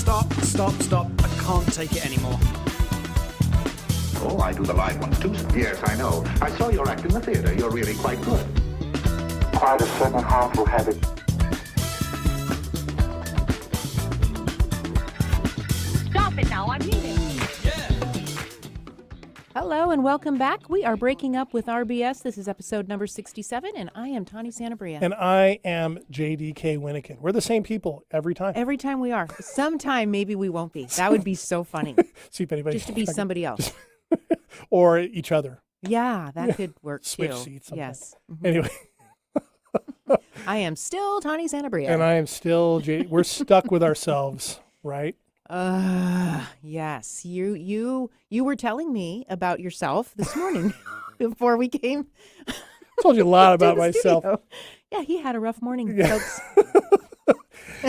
Stop. I can't take it anymore. Oh, I do the live ones too. Yes, I know. I saw your act in the theater. You're really quite good. Quite a certain harmful habit. Stop it now, I mean it. Hello and welcome back. We are breaking up with RBS. This is episode number 67, and I am Tawny Santabria. And I am JDK Winnikin. We're the same people every time. Every time we are. Sometime maybe we won't be. That would be so funny. See if anybody Just to be somebody else. or each other. Yeah, that could work Switch too. seats. Sometime. Yes. Mm-hmm. Anyway. I am still Tawny Santabria. And I am still We're stuck with ourselves, right? Yes. You were telling me about yourself this morning before we came. I told you a lot to about the myself. studio. Yeah, he had a rough morning, Yeah. folks.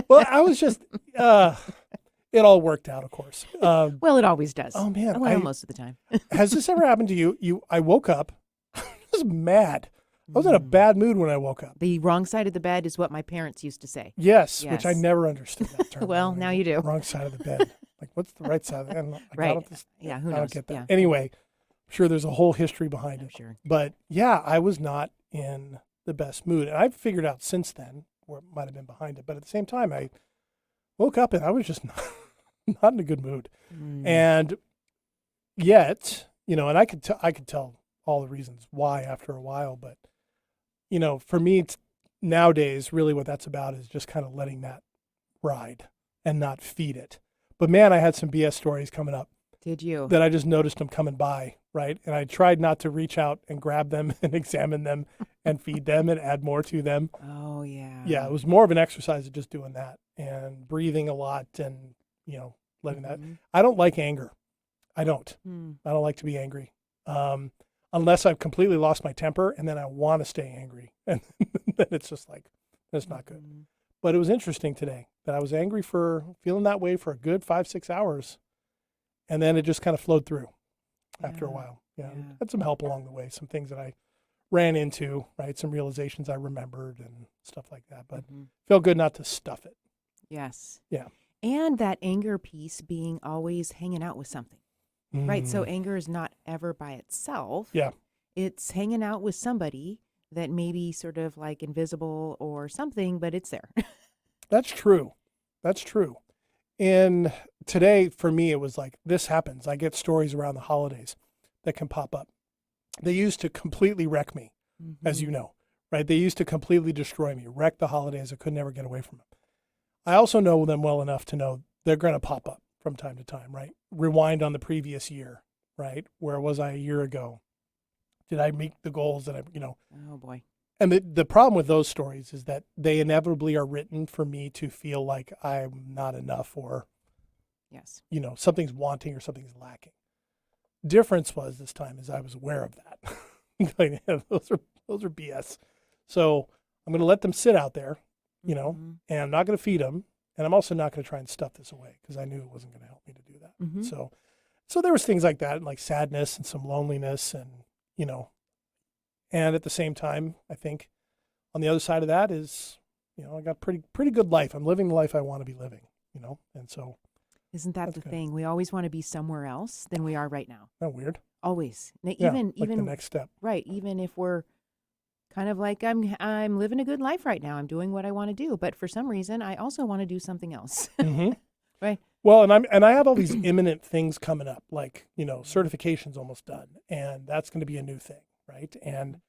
Well, I was just, it all worked out, of course. Well, it always does. Oh, man. Well, most of the time. Has this ever happened to you? I woke up, I was mad. I was in a bad mood when I woke up. The wrong side of the bed is what my parents used to say. Yes, Yes. which I never understood that term. Well, now you do. Wrong side of the bed. Like, what's the right side? Right. Yeah, who I knows? don't get that. Yeah. Anyway, I'm sure there's a whole history behind I'm it. sure. But yeah, I was not in the best mood. And I've figured out since then where it might have been behind it. But at the same time, I woke up and I was just not in a good mood. And yet, and I could tell all the reasons why after a while. But, for me, it's nowadays, really what that's about is just kind of letting that ride and not feed it. But man, I had some BS stories coming up. Did you? That I just noticed them coming by, right? And I tried not to reach out and grab them and examine them and feed them and add more to them. Oh, yeah. Yeah, it was more of an exercise of just doing that and breathing a lot and, letting that. I don't like anger. I don't. I don't like to be angry. Unless I've completely lost my temper and then I want to stay angry. And then it's just like, that's not good. But it was interesting today that I was angry for feeling that way for a good 5-6 hours. And then it just kind of flowed through after a while. Yeah. Had some help along the way, some things that I ran into, right? Some realizations I remembered and stuff like that. But felt good not to stuff it. Yes. Yeah. And that anger piece being always hanging out with something, right? So anger is not ever by itself. Yeah. It's hanging out with somebody that may be sort of like invisible or something, but it's there. That's true. That's true. And today, for me, it was like, this happens. I get stories around the holidays that can pop up. They used to completely wreck me, as you know, right? They used to completely destroy me, wreck the holidays. I could never get away from them. I also know them well enough to know they're going to pop up from time to time, right? Rewind on the previous year, right? Where was I a year ago? Did I meet the goals that Oh, boy. And the problem with those stories is that they inevitably are written for me to feel like I'm not enough or, Yes. Something's wanting or something's lacking. Difference was this time is I was aware of that. Like, those are BS. So I'm going to let them sit out there, and I'm not going to feed them. And I'm also not going to try and stuff this away because I knew it wasn't going to help me to do that. So there was things like that, like sadness and some loneliness and, and at the same time, I think on the other side of that is, I got pretty good life. I'm living the life I want to be living, and so. Isn't that the thing? We always want to be somewhere else than we are right now. Isn't that weird? Always. Even the next step. Right. Even if we're kind of like, I'm living a good life right now. I'm doing what I want to do. But for some reason, I also want to do something else. Right. Well, and I have all these imminent things coming up, like, certification's almost done, and that's going to be a new thing, right? And,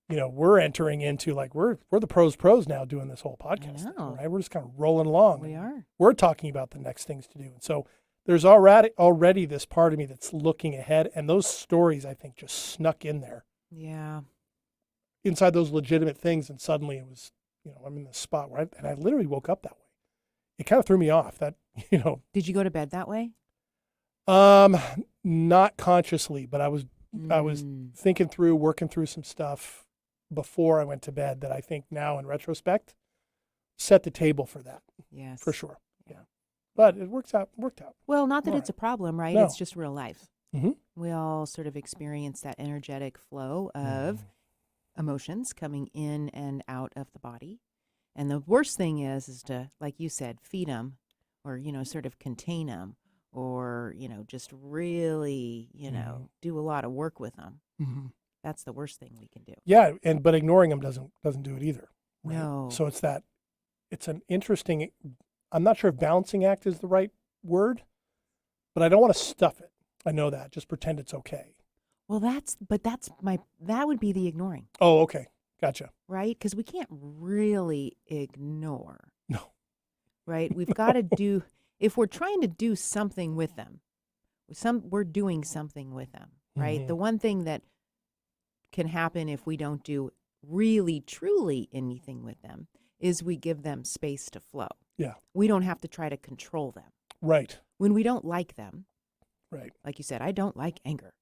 we're entering into like, we're the pros now doing this whole podcast thing, right? We're just kind of rolling along. We are. We're talking about the next things to do. And so there's already this part of me that's looking ahead, and those stories, I think, just snuck in there. Yeah. Inside those legitimate things, and suddenly it was, I'm in the spot where I literally woke up that way. It kind of threw me off that, Did you go to bed that way? Not consciously, but I was thinking through, working through some stuff before I went to bed that I think now in retrospect set the table for that. Yes. For sure. Yeah. But it worked out. Well, not that it's a problem, right? No. It's just real life. We all sort of experience that energetic flow of emotions coming in and out of the body. And the worst thing is to, like you said, feed them or, sort of contain them, or, just really, do a lot of work with them. Mm-hmm. That's the worst thing we can do. Yeah, but ignoring them doesn't do it either. Right? No. So it's an interesting. I'm not sure if balancing act is the right word, but I don't want to stuff it. I know that. Just pretend it's okay. Well, that would be the ignoring. Oh, okay. Gotcha. Right? Because we can't really ignore. No. Right? We've got to do, if we're trying to do something with them, we're doing something with them, right? Mm-hmm. The one thing that can happen if we don't do really, truly anything with them is we give them space to flow. Yeah. We don't have to try to control them. Right. When we don't like them, right. Like you said, I don't like anger.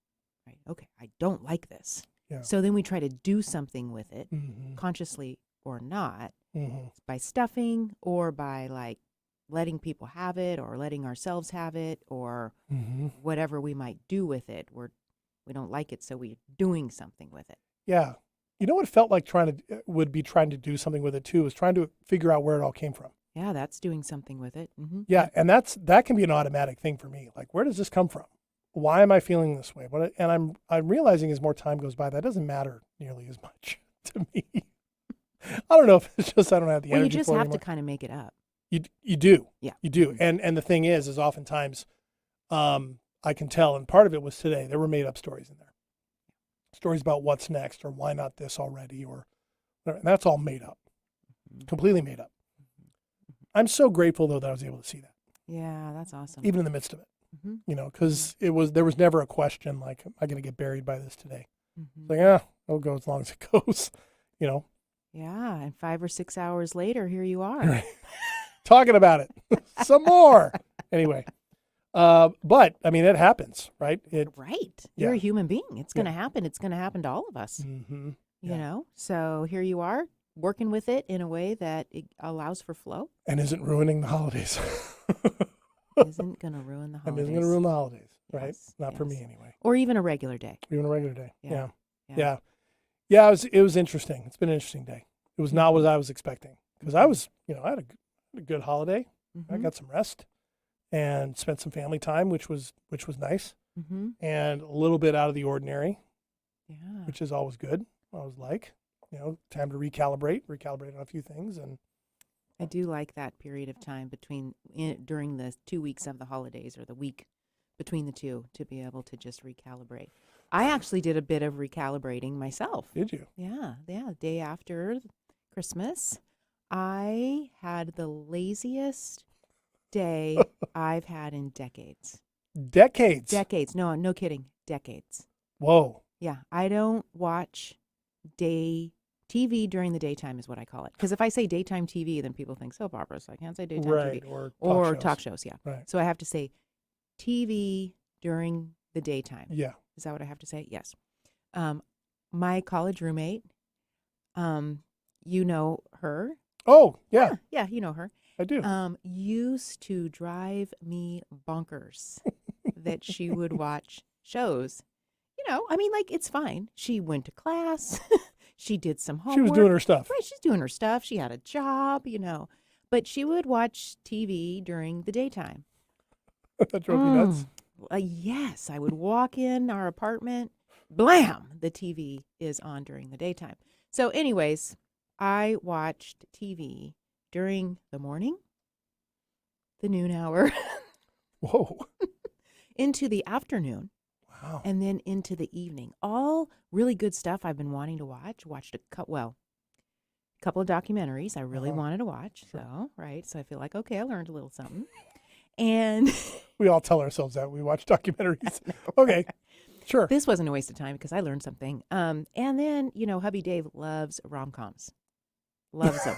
Right? Okay, I don't like this. Yeah. So then we try to do something with it, Mm-hmm. consciously or not, Mm-hmm. by stuffing or by like letting people have it or letting ourselves have it or Mm-hmm. whatever we might do with it. We don't like it, so we're doing something with it. Yeah. You know what it felt like trying to do something with it too, was trying to figure out where it all came from. Yeah, that's doing something with it. Mm-hmm. Yeah, and that can be an automatic thing for me. Like, where does this come from? Why am I feeling this way? And I'm realizing as more time goes by, that doesn't matter nearly as much to me. I don't know if it's just I don't have the Well, energy. you just for it have anymore. to kind of make it up. You do. Yeah. You do. And the thing is oftentimes I can tell, and part of it was today, there were made up stories in there. Stories about what's next or why not this already or whatever. And that's all made up. Completely made up. I'm so grateful though that I was able to see that. Yeah, that's awesome. Even in the midst of it. Mm-hmm. Because there was never a question like, am I going to get buried by this today? Mm-hmm. Like, it'll go as long as it goes, Yeah, and 5 or 6 hours later, here you are. Right. Talking about it some more. Anyway, but I mean, it happens, right? Right. You're Yeah. a human being. It's going to happen. It's going to happen to all of us, Mm-hmm. you know? So here you are working with it in a way that it allows for flow. And isn't ruining the holidays. Isn't going to ruin the And holidays. isn't going to ruin the holidays, right? Yes, Not for yes. me anyway. Or even a regular day. Even a regular day. Yeah. Yeah. It was interesting. It's been an interesting day. It was not what I was expecting because I was, I had a good holiday. I Mhm. got some rest and spent some family time, which was nice, Mhm. and a little bit out of the ordinary, Yeah. which is always good. I was like, time to recalibrate on a few things, and I do like that period of time during the 2 weeks of the holidays or the week between the two to be able to just recalibrate. I actually did a bit of recalibrating myself. did you? Yeah. Day after Christmas, I had the laziest day I've had in decades. Decades. Decades. No kidding. Decades. Whoa. Yeah. I don't watch TV during the daytime is what I call it. Because if I say daytime TV, then people think soap operas. So I can't say daytime Right. TV. Or Talk shows. Yeah. Right. So I have to say TV during the daytime. Yeah. Is that what I have to say? Yes. My college roommate, you know her. Oh, yeah. Yeah, you know her. I do. Used to drive me bonkers that she would watch shows. I mean, like, it's fine. She went to class. She did some homework. She was doing her stuff. Right, she's doing her stuff. She had a job, But she would watch TV during the daytime. That drove you nuts. Yes, I would walk in our apartment. Blam! The TV is on during the daytime. So anyways, I watched TV during the morning, the noon hour, Whoa. into the afternoon, Wow. and then into the evening. All really good stuff I've been wanting to watch. Watched a couple of documentaries I really wanted to watch. Sure. So I feel like, okay, I learned a little something. And We all tell ourselves that. We watch documentaries. Okay. Sure. this wasn't a waste of time because I learned something. And then, hubby Dave loves rom-coms. Loves them.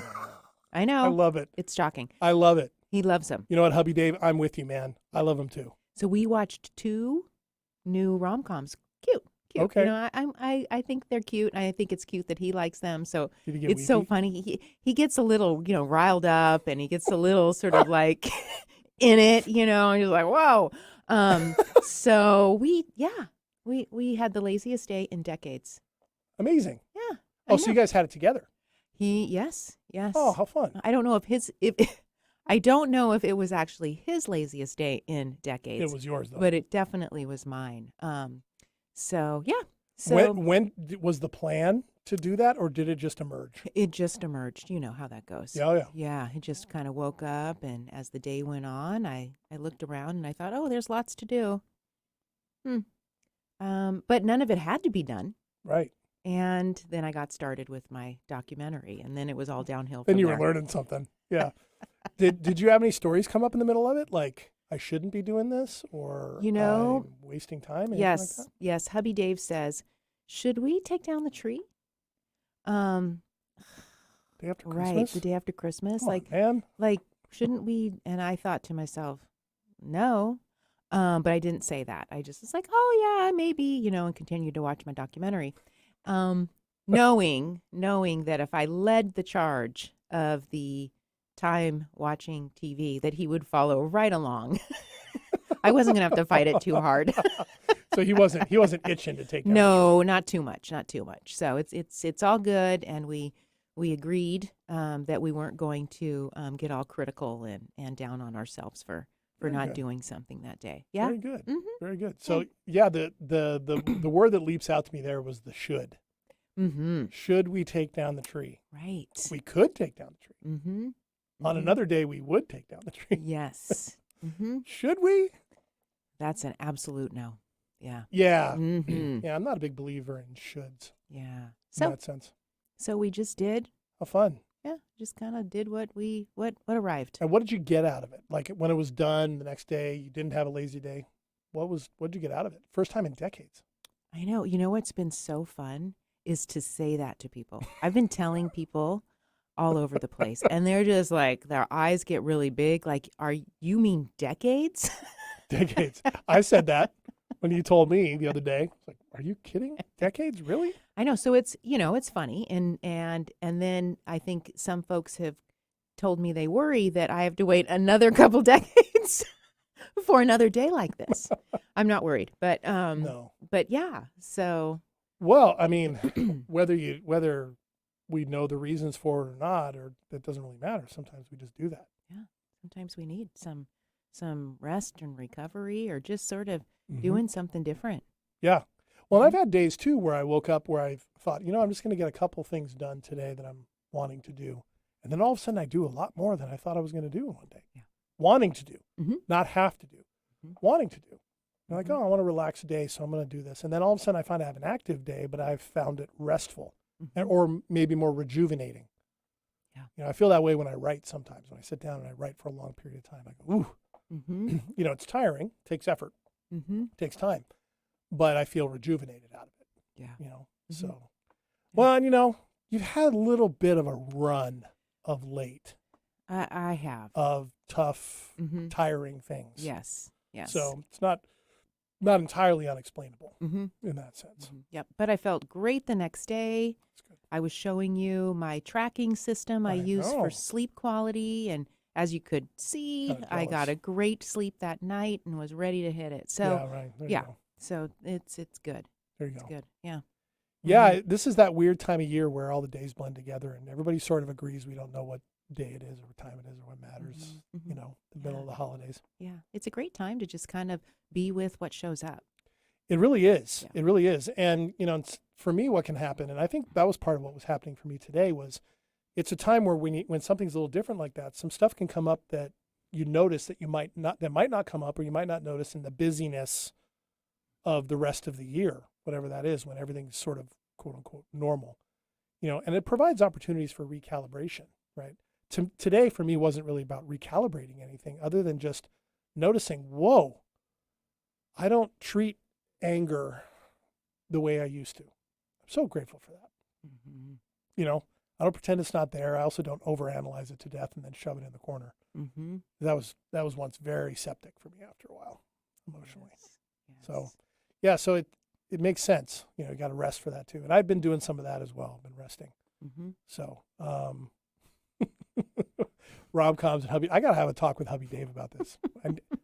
I know. I love it. It's shocking. I love it. He loves them. You know what, hubby Dave? I'm with you, man. I love them too. So we watched 2 new rom-coms. Cute. Okay. I think they're cute. And I think it's cute that he likes them. So Did he get it's so weepy? funny. He gets a little, riled up, and he gets a little sort of like in it, and he's like, whoa. So we had the laziest day in decades. Amazing. Yeah. Oh, so you guys had it together. Yes. Oh, how fun. I don't know if I don't know if it was actually his laziest day in decades. It was yours though. But it definitely was mine. So yeah. So Was the plan to do that, or did it just emerge? it just emerged. You know how that goes. Yeah, oh, yeah. Yeah. It just kind of woke up, and as the day went on, I looked around and I thought, oh, there's lots to do. But none of it had to be done. Right. And then I got started with my documentary, and then it was all downhill. Then from you there. were learning something. Yeah. Did you have any stories come up in the middle of it, like I shouldn't be doing this, or You know, I'm wasting time? Anything Yes, like that? yes. Hubby Dave says, should we take down the tree? Day after Right, Christmas? the day after Christmas. Come on, man. Like, shouldn't we? And I thought to myself, no. But I didn't say that. I just was like, oh yeah, maybe, and continued to watch my documentary. Knowing that if I led the charge of the time watching TV, that he would follow right along. I wasn't gonna have to fight it too hard. So he wasn't itching to take down. No, not too much. So it's all good, and we agreed that we weren't going to get all critical and down on ourselves for Very not good. doing something that day. Yeah. Very good. Mhm. Very good. So yeah, the word that leaps out to me there was the should. Mm-hmm. Should we take down the tree? Right. We could take down the tree. Mm-hmm. On another day, we would take down the tree. Yes. Mm-hmm. Should we? That's an absolute no. Yeah. Yeah. Mm-hmm. Yeah, I'm not a big believer in shoulds Yeah. in So that sense. we just did. How fun. Yeah. Just kind of did what arrived. And what did you get out of it? Like when it was done the next day, you didn't have a lazy day. What did you get out of it? First time in decades. I know. You know what's been so fun is to say that to people. I've been telling people all over the place, and they're just like, their eyes get really big. Like, you mean decades? Decades. I said that when you told me the other day. It's like, are you kidding? Decades? Really? I know. So it's funny, and then I think some folks have told me they worry that I have to wait another couple decades for another day like this. I'm not worried, but No. but yeah. So Well, I mean, whether we know the reasons for it or not, or that doesn't really matter. Sometimes we just do that. yeah, sometimes we need some rest and recovery, or just sort of Mhm. doing something different. Yeah. Well, I've had days too where I woke up where I thought, I'm just going to get a couple things done today that I'm wanting to do. And then all of a sudden I do a lot more than I thought I was going to do in one day. Yeah. Wanting to do, Mhm. not have to do, Mhm. wanting to do. I'm like, Mhm. oh, I want to relax a day, so I'm going to do this. And then all of a sudden I find I have an active day, but I've found it restful and, Mhm. or maybe more rejuvenating. Yeah. I feel that way when I write sometimes. When I sit down and I write for a long period of time, I go, ooh, Mm-hmm. it's tiring, takes effort, Mm-hmm. takes time, but I feel rejuvenated out of it. Yeah. So, well, and you've had a little bit of a run of late I have. of tough, Mm-hmm. tiring things. Yes. Yes. So it's not entirely unexplainable Mm-hmm. in that sense. Mm-hmm. Yep. But I felt great the next day. That's good. I was showing you my tracking system I use know. for sleep quality, and as you could see, Kinda I got jealous. a great sleep that night and was ready to hit it. So Yeah, right. There yeah. you go. so it's good. There you It's go. good. Yeah. Yeah, this is that weird time of year where all the days blend together and everybody sort of agrees we don't know what day it is or what time it is or what matters, Mhm, mhm. the middle of the holidays. Yeah. It's a great time to just kind of be with what shows up. It really is. Yeah. It really is. And, for me, what can happen, and I think that was part of what was happening for me today, was it's a time where when something's a little different like that, some stuff can come up that you notice that might not come up, or you might not notice in the busyness of the rest of the year, whatever that is, when everything's sort of quote unquote normal, and it provides opportunities for recalibration, right? Today for me wasn't really about recalibrating anything other than just noticing, whoa, I don't treat anger the way I used to. I'm so grateful for that. Mm-hmm. I don't pretend it's not there. I also don't overanalyze it to death and then shove it in the corner. Mm-hmm. That was once very septic for me after a while, emotionally. Yes. So, yeah, so it makes sense. You got to rest for that too. And I've been doing some of that as well. I've been resting. Mm-hmm. So, rom-coms and hubby. I got to have a talk with hubby Dave about this.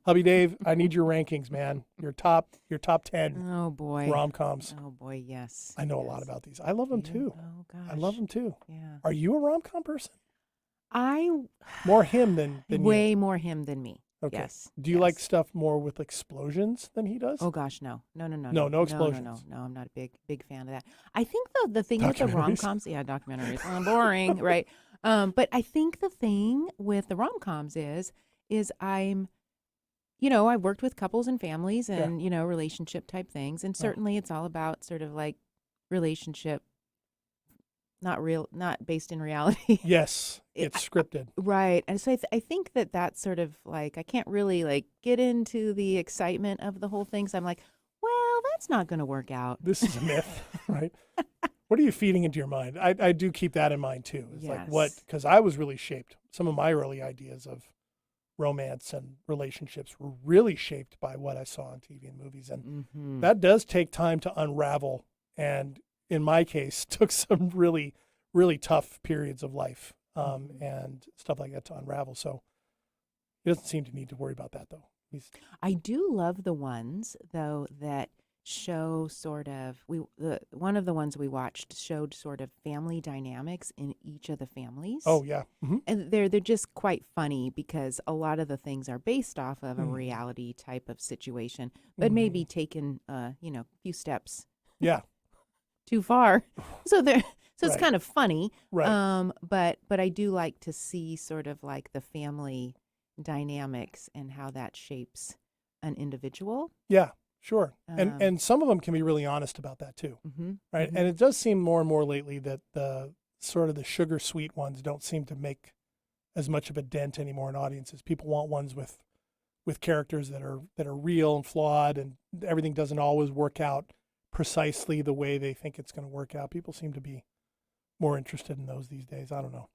Hubby Dave, I need your rankings, man. Your top 10 Oh boy. rom-coms. Oh boy. Yes. I know a lot Yes. about these. I love them Yeah. too. Oh gosh. I love them too. Yeah. Are you a rom-com person? I More him than you. way more him than me. Okay. Yes. Do you yes. like stuff more with explosions than he does? Oh gosh, no, no, no, no, No explosions. No, I'm not a big fan of that. I think the thing with the Documentaries. rom-coms, yeah, documentaries, boring, right? But I think the thing with the rom-coms is I'm, I've worked with couples and families and relationship type things, and certainly it's all about sort of like relationship, not based in reality. Yes, it's scripted. Right. And so I think that's sort of like, I can't really like get into the excitement of the whole thing. So I'm like, well, that's not going to work out. This is a myth, right? What are you feeding into your mind? I do keep that in mind too. It's like what, because I was really shaped. Some of my early ideas of romance and relationships were really shaped by what I saw on TV and movies. And that does take time to unravel. And in my case, took some really, really tough periods of life and stuff like that to unravel. So he doesn't seem to need to worry about that, though. I do love the ones, though, that show sort of one of the ones we watched showed sort of family dynamics in each of the families. Oh yeah, and they're just quite funny because a lot of the things are based off of a reality type of situation, but maybe taken a few steps too far. So it's kind of funny. Right. But I do like to see sort of like the family dynamics and how that shapes an individual. Yeah. Sure. And some of them can be really honest about that too. Right. And it does seem more and more lately that the sort of the sugar sweet ones don't seem to make as much of a dent anymore in audiences. People want ones with characters that are real and flawed, and everything doesn't always work out precisely the way they think it's going to work out. People seem to be more interested in those these days. I don't know.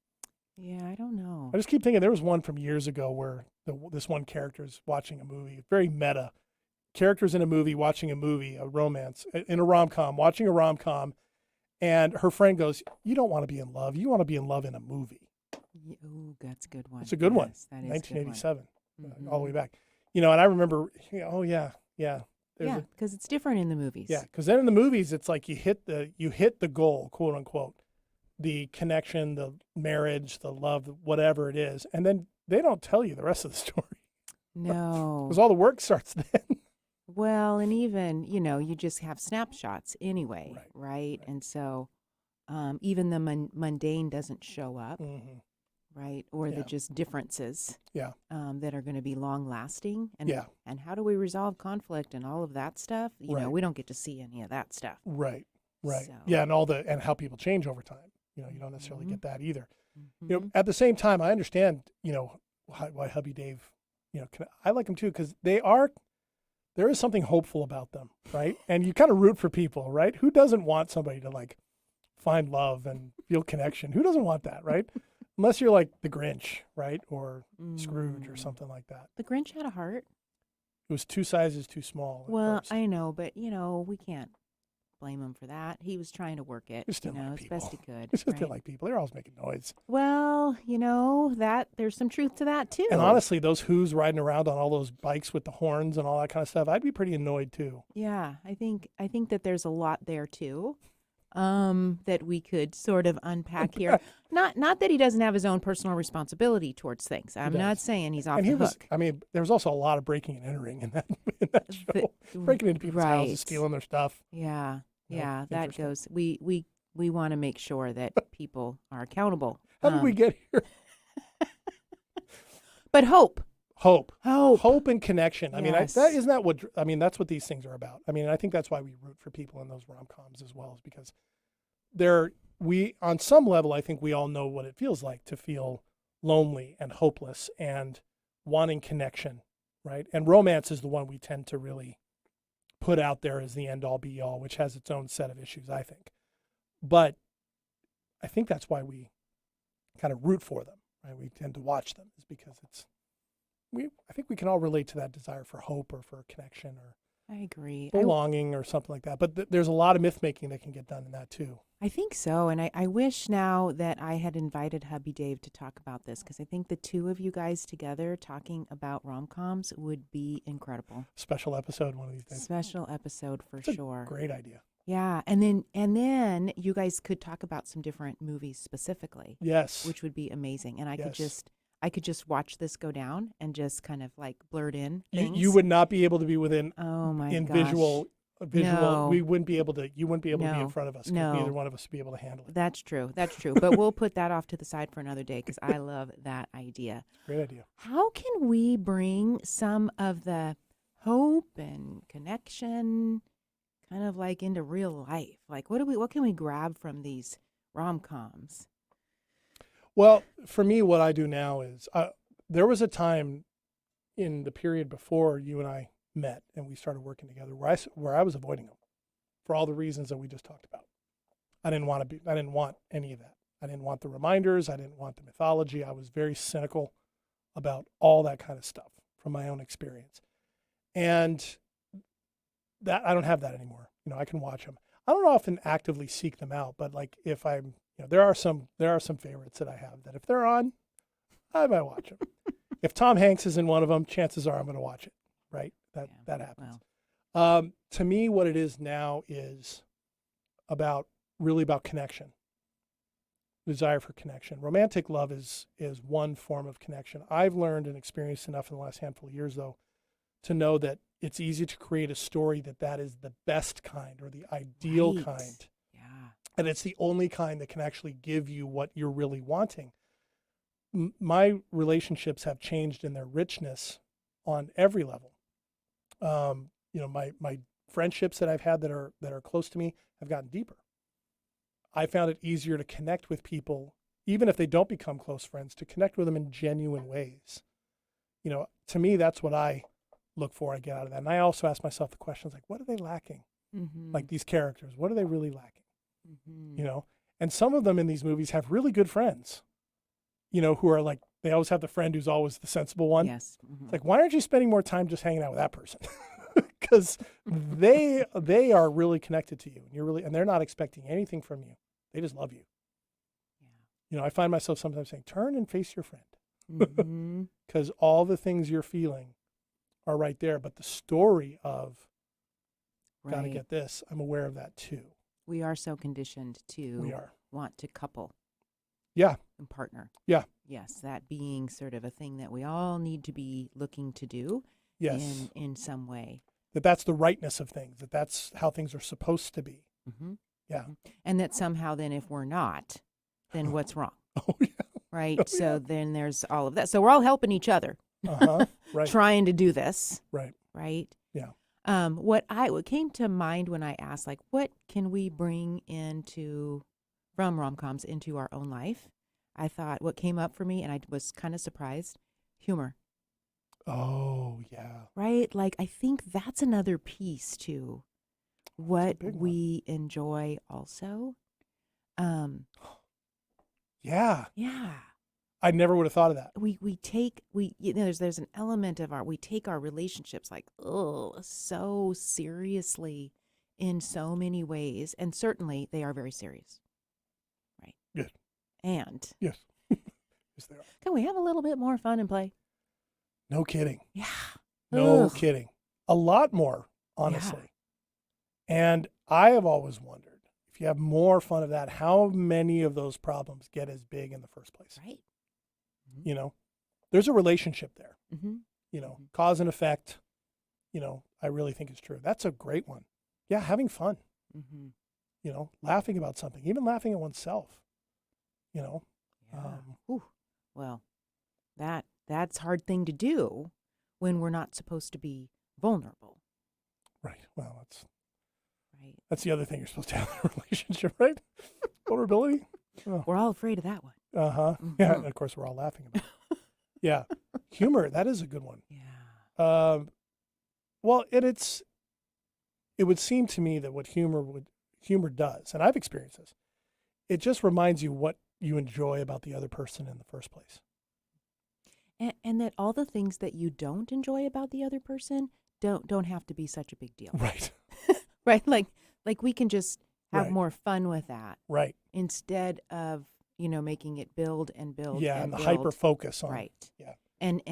Yeah, I don't know. I just keep thinking there was one from years ago where this one character is watching a movie, very meta. Characters in a movie, watching a movie, a romance, in a rom-com, watching a rom-com, and her friend goes, "You don't want to be in love. You want to be in love in a movie." Ooh, that's a good one. It's a good one. That is 1987, all the way back. And I remember, oh yeah. Because it's different in the movies. Yeah, because then in the movies, it's like you hit the goal, quote unquote, the connection, the marriage, the love, whatever it is, and then they don't tell you the rest of the story. No, because all the work starts then. Well, and even, you just have snapshots anyway, right? And so even the mundane doesn't show up, right? Or the just differences that are going to be long lasting. And how do we resolve conflict and all of that stuff? We don't get to see any of that stuff. Right. So. Yeah, and how people change over time. You don't necessarily get that either. At the same time, I understand, why Hubby Dave, I like him too, because there is something hopeful about them, right? And you kind of root for people, right? Who doesn't want somebody to like find love and feel connection? Who doesn't want that, right? Unless you're like the Grinch, right? Or Scrooge or something like that. The Grinch had a heart. It was 2 sizes too small. Well, I know, but we can't blame him for that. He was trying to work it, as best he could. It's just like people. They're always making noise. Well, that there's some truth to that too. And honestly, those Who's riding around on all those bikes with the horns and all that kind of stuff, I'd be pretty annoyed too. Yeah, I think that there's a lot there too, that we could sort of unpack here. Not that he doesn't have his own personal responsibility towards things. I'm not saying he's off the hook. There was also a lot of breaking and entering in that show. Breaking into people's houses, stealing their stuff. Yeah. Yeah, that goes. We want to make sure that people are accountable. How did we get here? But hope and connection. Yes. That's what these things are about. I think that's why we root for people in those rom-coms as well, is because on some level, I think we all know what it feels like to feel lonely and hopeless and wanting connection, right? And romance is the one we tend to really put out there as the end all be all, which has its own set of issues, I think. But I think that's why we kind of root for them, right? We tend to watch them, is because I think we can all relate to that desire for hope or for connection or I agree. belonging or something like that. But there's a lot of myth making that can get done in that too. I think so. And I wish now that I had invited Hubby Dave to talk about this, because I think the two of you guys together talking about rom-coms would be incredible. Special episode one of these days. Special episode for It's sure. Great idea. Yeah, and then you guys could talk about some different movies specifically, Yes. which would be amazing. And Yes. I could just watch this go down and just kind of like blurt in You things. would not be able to be within Oh my in gosh. visual. No. We wouldn't be able to. You wouldn't be able to be in No. front of us because No. neither one of us would be able to handle it. That's true. That's true. But we'll put that off to the side for another day because I love that idea. Great idea. How can we bring some of the hope and connection kind of like into real life? Like what can we grab from these rom-coms? Well, for me, what I do now is there was a time in the period before you and I met and we started working together where I was avoiding them for all the reasons that we just talked about. I didn't want any of that. I didn't want the reminders. I didn't want the mythology. I was very cynical about all that kind of stuff from my own experience. And that I don't have that anymore. I can watch them. I don't often actively seek them out, but like if I'm, there are some favorites that I have that if they're on, I might watch them. If Tom Hanks is in one of them, chances are I'm going to watch it. Right? That happens. Wow. To me, what it is now is really about connection, desire for connection. Romantic love is one form of connection. I've learned and experienced enough in the last handful of years, though, to know that it's easy to create a story that is the best kind or the ideal Right. kind. Yeah. And it's the only kind that can actually give you what you're really wanting. My relationships have changed in their richness on every level. My friendships that I've had that are close to me have gotten deeper. I found it easier to connect with people, even if they don't become close friends, to connect with them in genuine ways. To me, that's what I look for. I get out of that. And I also ask myself the questions like, what are they lacking? Mm-hmm. Like these characters, what are they really lacking? Mm-hmm. And some of them in these movies have really good friends, who are like, they always have the friend who's always the sensible one. Yes. Mm-hmm. It's like, why aren't you spending more time just hanging out with that person? Because they are really connected to you, and they're not expecting anything from you. They just love you. Yeah. I find myself sometimes saying, turn and face your friend, Mm-hmm. because all the things you're feeling are right there. But the story of gotta Right. get this, I'm aware of that too. We are so conditioned to We are. want to couple Yeah. and partner. Yeah. Yes, that being sort of a thing that we all need to be looking to do Yes. in some way. That's the rightness of things, that's how things are supposed to be. Mm-hmm. Yeah. And that somehow then if we're not, then what's wrong? Oh, yeah. Right? Oh, So yeah. then there's all of that. So we're all helping each other Uh-huh. Right. trying to do this. Right. Right? Yeah. What came to mind when I asked, like, what can we bring from rom-coms into our own life? I thought what came up for me, and I was kind of surprised, humor. Oh, yeah. Right? Like, I think that's another piece to what big one. we enjoy also. Yeah. Yeah. I never would have thought of that. There's an element of we take our relationships like, so seriously in so many ways. And certainly they are very serious. Right. Yes. And Yes. Yes, they are. can we have a little bit more fun and play? No kidding. Yeah. No Ugh. kidding. A lot more, honestly. And I have always wondered, if you have more fun of that, how many of those problems get as big in the first place? Right. There's a relationship there, Mm-hmm. cause and effect, I really think is true. That's a great one. Yeah, having fun, Mm-hmm. laughing about something, even laughing at oneself, Yeah. Whew. Well, that's a hard thing to do when we're not supposed to be vulnerable. Right. Well, Right. that's the other thing you're supposed to have in a relationship, right? Vulnerability. Oh. We're all afraid of that one. Uh-huh. Yeah, and of course we're all laughing about it. Yeah. Humor, that is a good one. Yeah. Well, it would seem to me that what humor does, and I've experienced this, it just reminds you what you enjoy about the other person in the first place. And that all the things that you don't enjoy about the other person don't have to be such a big deal. Right. Right? Like we can just have Right. more fun with that Right. instead of, making it build and build Yeah, and and the build. hyper focus on Right. Yeah. And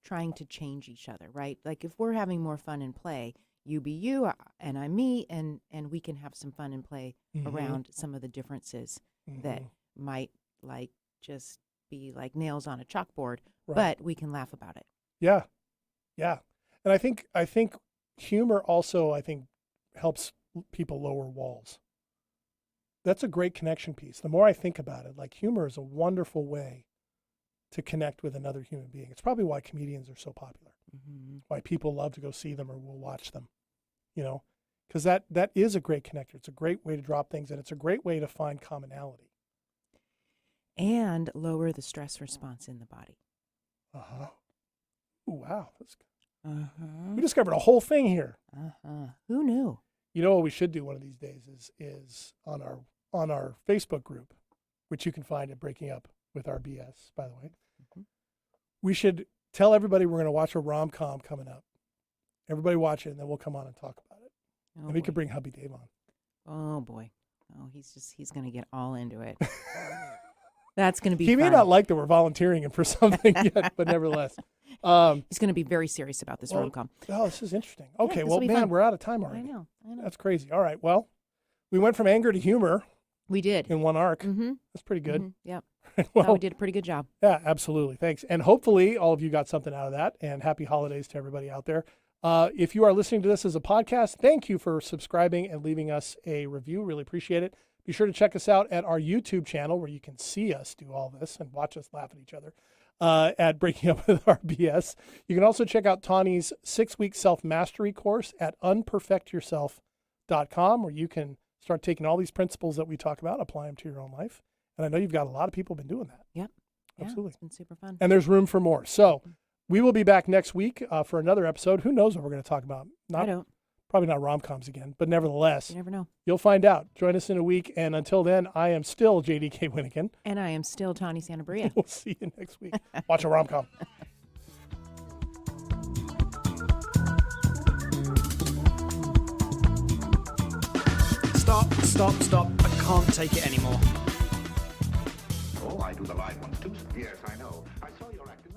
trying to change each other, right? Like if we're having more fun and play, you be you and I'm me, and we can have some fun and play Mhm. around some of the differences that might like just be like nails on a chalkboard, Right. but we can laugh about it. Yeah. Yeah. And I think humor also, helps people lower walls. That's a great connection piece. The more I think about it, like humor is a wonderful way to connect with another human being. It's probably why comedians are so popular, why people love to go see them or will watch them, because that is a great connector. It's a great way to drop things, and it's a great way to find commonality. And lower the stress response in the body. Uh-huh. Ooh, wow. That's good. Uh-huh. We discovered a whole thing here. Uh-huh. Who knew? You know what we should do one of these days is on our Facebook group, which you can find at Breaking Up with RBS, by the way. We should tell everybody we're going to watch a rom-com coming up. Everybody watch it, and then we'll come on and talk about it. Oh, and we boy. could bring hubby Dave on. Oh, boy. Oh, he's going to get all into it. That's going to be He may fun. not like that we're volunteering him for something yet, but nevertheless. He's going to be very serious about this rom-com. Oh, this is interesting. Okay, this'll well, be man, fun. we're out of time I already. know. That's crazy. All right, well, we went from anger to humor We did. in one arc. Mm-hmm. That's pretty good. Mm-hmm. Yep. Well, No, we did a pretty good job. yeah, absolutely. Thanks. And hopefully all of you got something out of that, and happy holidays to everybody out there. If you are listening to this as a podcast, thank you for subscribing and leaving us a review. Really appreciate it. Be sure to check us out at our YouTube channel where you can see us do all this and watch us laugh at each other at Breaking Up with RBS. You can also check out Tawny's 6-week self-mastery course at unperfectyourself.com, where you can start taking all these principles that we talk about, apply them to your own life. And I know you've got a lot of people been doing that. Yep. Absolutely. Yeah, it's been super fun. And there's room for more. So we will be back next week for another episode. Who knows what we're going to talk about? I don't. Probably not rom-coms again, but nevertheless, You never know. you'll find out. Join us in a week. And until then, I am still JDK Winnigan. And I am still Tawny Santabria. We'll see you next week. Watch a rom-com. Stop. I can't take it anymore. Oh, I do the live ones too. Yes, I know. I saw your act in the